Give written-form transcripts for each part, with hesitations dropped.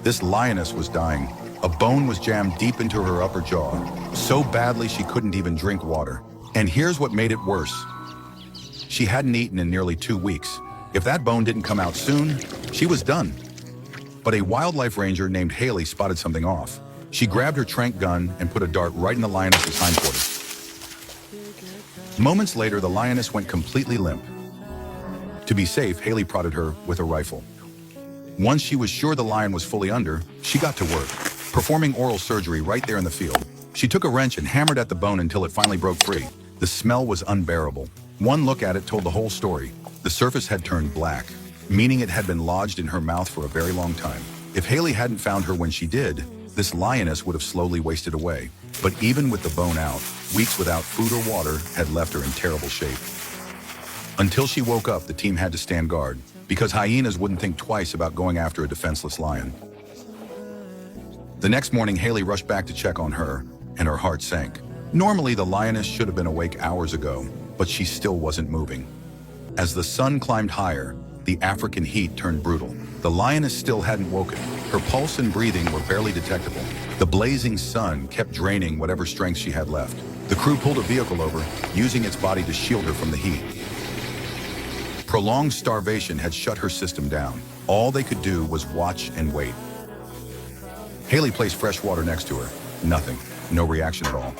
This lioness was dying. A bone was jammed deep into her upper jaw, so badly she couldn't even drink water. And here's what made it worse. She hadn't eaten in nearly 2 weeks. If that bone didn't come out soon, she was done. But a wildlife ranger named Haley spotted something off. She grabbed her tranq gun and put a dart right in the lioness's hindquarters. Moments later, the lioness went completely limp. To be safe, Haley prodded her with a rifle. Once she was sure the lion was fully under, she got to work, performing oral surgery right there in the field. She took a wrench and hammered at the bone until it finally broke free. The smell was unbearable. One look at it told the whole story. The surface had turned black, meaning it had been lodged in her mouth for a very long time. If Haley hadn't found her when she did, this lioness would have slowly wasted away. But even with the bone out, weeks without food or water had left her in terrible shape. Until she woke up, the team had to stand guard, because hyenas wouldn't think twice about going after a defenseless lion. The next morning, Haley rushed back to check on her, and her heart sank. Normally, the lioness should have been awake hours ago, but she still wasn't moving. As the sun climbed higher, the African heat turned brutal. The lioness still hadn't woken. Her pulse and breathing were barely detectable. The blazing sun kept draining whatever strength she had left. The crew pulled a vehicle over, using its body to shield her from the heat. Prolonged starvation had shut her system down. All they could do was watch and wait. Haley placed fresh water next to her. Nothing. No reaction at all.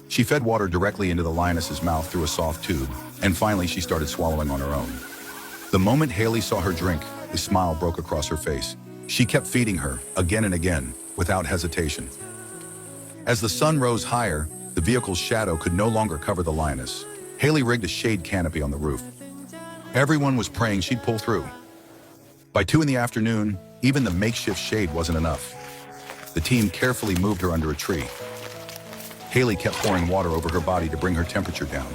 She fed water directly into the lioness's mouth through a soft tube, and finally she started swallowing on her own. The moment Haley saw her drink, a smile broke across her face. She kept feeding her, again and again, without hesitation. As the sun rose higher, the vehicle's shadow could no longer cover the lioness. Haley rigged a shade canopy on the roof. Everyone was praying she'd pull through. By 2 in the afternoon, even the makeshift shade wasn't enough. The team carefully moved her under a tree. Haley kept pouring water over her body to bring her temperature down.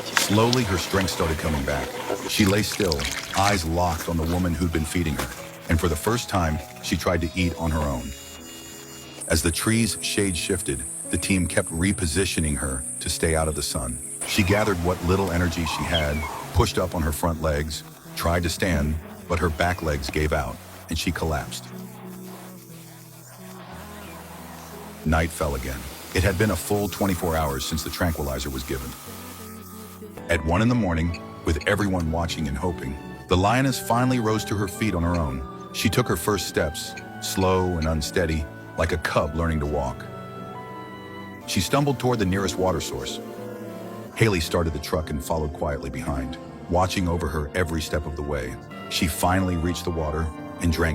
Slowly, her strength started coming back. She lay still, eyes locked on the woman who'd been feeding her, and for the first time, she tried to eat on her own. As the tree's shade shifted, the team kept repositioning her to stay out of the sun. She gathered what little energy she had, pushed up on her front legs, tried to stand, but her back legs gave out, and she collapsed. Night fell again. It had been a full 24 hours since the tranquilizer was given. At 1 in the morning, with everyone watching and hoping, the lioness finally rose to her feet on her own. She took her first steps, slow and unsteady, like a cub learning to walk. She stumbled toward the nearest water source. Haley started the truck and followed quietly behind, watching over her every step of the way. She finally reached the water and drank